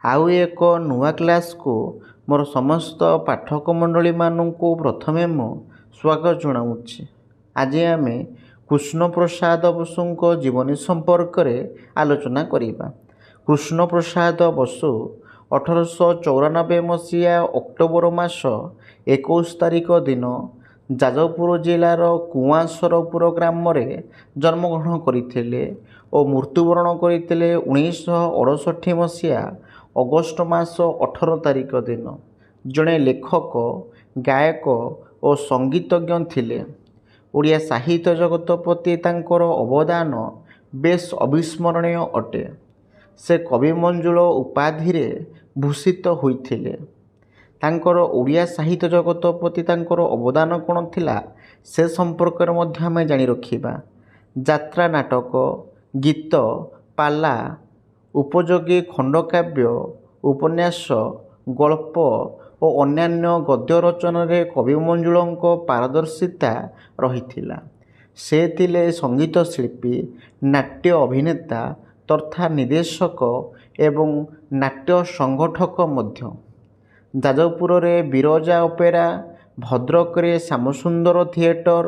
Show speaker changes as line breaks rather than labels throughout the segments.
ଆଉ ଏକ ନୂଆ କ୍ଲାସ୍କୁ ମୋର ସମସ୍ତ ପାଠକ ମଣ୍ଡଳୀମାନଙ୍କୁ ପ୍ରଥମେ ମୁଁ ସ୍ୱାଗତ ଜଣାଉଛି। ଆଜି ଆମେ କୃଷ୍ଣପ୍ରସାଦ ବସୁଙ୍କ ଜୀବନୀ ସମ୍ପର୍କରେ ଆଲୋଚନା କରିବା। କୃଷ୍ଣପ୍ରସାଦ ବସୁ 1894 ମସିହା ଅକ୍ଟୋବର ମାସ 21 ତାରିଖ ଦିନ ଯାଜପୁର ଜିଲ୍ଲାର କୁଆଁସରପୁର ଗ୍ରାମରେ ଜନ୍ମଗ୍ରହଣ କରିଥିଲେ ଓ ମୃତ୍ୟୁବରଣ କରିଥିଲେ 1968 ମସିହା ଅଗଷ୍ଟ ମାସ 18 ତାରିଖ ଦିନ। ଜଣେ ଲେଖକ, ଗାୟକ ଓ ସଙ୍ଗୀତଜ୍ଞ ଥିଲେ। ଓଡ଼ିଆ ସାହିତ୍ୟ ଜଗତ ପ୍ରତି ତାଙ୍କର ଅବଦାନ ବେଶ୍ ଅବିସ୍ମରଣୀୟ ଅଟେ। ସେ କବିମଞ୍ଜୁଳ ଉପାଧିରେ ଭୂଷିତ ହୋଇଥିଲେ। ତାଙ୍କର ଓଡ଼ିଆ ସାହିତ୍ୟ ଜଗତ ପ୍ରତି ତାଙ୍କର ଅବଦାନ କ'ଣ ଥିଲା ସେ ସମ୍ପର୍କରେ ମଧ୍ୟ ଆମେ ଜାଣି ରଖିବା। ଯାତ୍ରା ନାଟକ, ଗୀତ, ପାଲା, ଉପଯୋଗୀ ଖଣ୍ଡକାବ୍ୟ, ଉପନ୍ୟାସ, ଗଳ୍ପ ଓ ଅନ୍ୟାନ୍ୟ ଗଦ୍ୟ ରଚନାରେ କବିମଞ୍ଜୁଳଙ୍କ ପାରଦର୍ଶିତା ରହିଥିଲା। ସେ ଥିଲେ ସଙ୍ଗୀତ ଶିଳ୍ପୀ, ନାଟ୍ୟ ଅଭିନେତା ତଥା ନିର୍ଦ୍ଦେଶକ ଏବଂ ନାଟ୍ୟ ସଂଗଠକ ମଧ୍ୟ। ଯାଜପୁରରେ ବିରଜା ଅପେରା, ଭଦ୍ରକରେ ଶ୍ୟାମସୁନ୍ଦର ଥିଏଟର,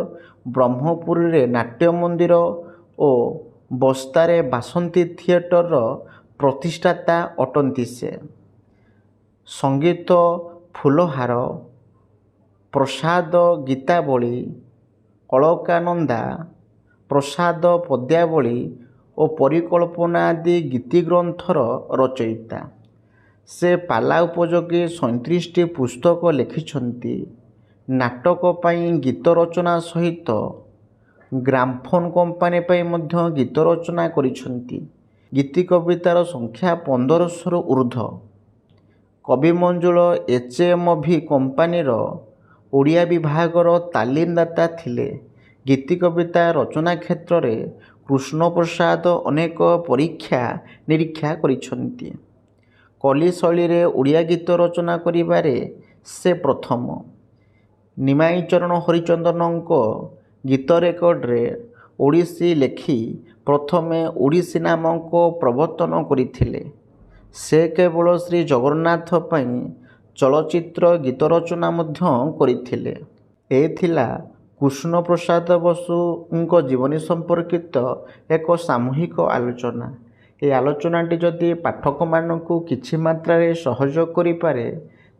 ବ୍ରହ୍ମପୁରରେ ନାଟ୍ୟ ମନ୍ଦିର ଓ ବସ୍ତାରେ ବାସନ୍ତୀ ଥିଏଟରର ପ୍ରତିଷ୍ଠାତା ଅଟନ୍ତି ସେ। ସଙ୍ଗୀତ ଫୁଲହାର, ପ୍ରସାଦ ଗୀତାବଳୀ, ଅଳକାନନ୍ଦା, ପ୍ରସାଦ ପଦ୍ୟାବଳୀ ଓ ପରିକଳ୍ପନା ଆଦି ଗୀତିଗ୍ରନ୍ଥର ରଚୟିତା। ସେ ପାଲା ଉପଯୋଗୀ 37ଟି ପୁସ୍ତକ ଲେଖିଛନ୍ତି। ନାଟକ ପାଇଁ ଗୀତ ରଚନା ସହିତ ଗ୍ରାମୋଫୋନ୍ କମ୍ପାନୀ ପାଇଁ ମଧ୍ୟ ଗୀତ ରଚନା କରିଛନ୍ତି। ଗୀତିକବିତାର ସଂଖ୍ୟା 1500ରୁ ଉର୍ଦ୍ଧ୍ୱ। କବିମଞ୍ଜୁଳ HMV କମ୍ପାନୀର ଓଡ଼ିଆ ବିଭାଗର ତାଲିମଦାତା ଥିଲେ। ଗୀତିକବିତା ରଚନା କ୍ଷେତ୍ରରେ କୃଷ୍ଣପ୍ରସାଦ ଅନେକ ପରୀକ୍ଷା ନିରୀକ୍ଷା କରିଛନ୍ତି। କଲି ଶୈଳୀରେ ଓଡ଼ିଆ ଗୀତ ରଚନା କରିବାରେ ସେ ପ୍ରଥମ। ନିମାଇଁ ଚରଣ ହରିଚନ୍ଦନଙ୍କ ଗୀତ ରେକର୍ଡ଼ରେ ଓଡ଼ିଶୀ ଲେଖି ପ୍ରଥମେ ଓଡ଼ିଶୀ ନାମକ ପ୍ରବର୍ତ୍ତନ କରିଥିଲେ। ସେ କେବଳ ଶ୍ରୀ ଜଗନ୍ନାଥ ପାଇଁ ଚଳଚ୍ଚିତ୍ର ଗୀତ ରଚନା ମଧ୍ୟ କରିଥିଲେ। ଏ ଥିଲା କୃଷ୍ଣପ୍ରସାଦ ବସୁଙ୍କ ଜୀବନୀ ସମ୍ପର୍କିତ ଏକ ସାମୂହିକ ଆଲୋଚନା। ଏହି ଆଲୋଚନାଟି ଯଦି ପାଠକମାନଙ୍କୁ କିଛି ମାତ୍ରାରେ ସହଯୋଗ କରିପାରେ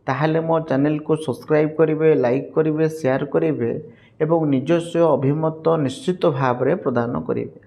ତାହେଲେ ମୋ ଚ୍ୟାନେଲକୁ ସବସ୍କ୍ରାଇବ୍ କରିବେ, ଲାଇକ୍ କରିବେ, ସେୟାର କରିବେ ଏବଂ ନିଜସ୍ୱ ଅଭିମତ ନିଶ୍ଚିତ ଭାବରେ ପ୍ରଦାନ କରିବେ।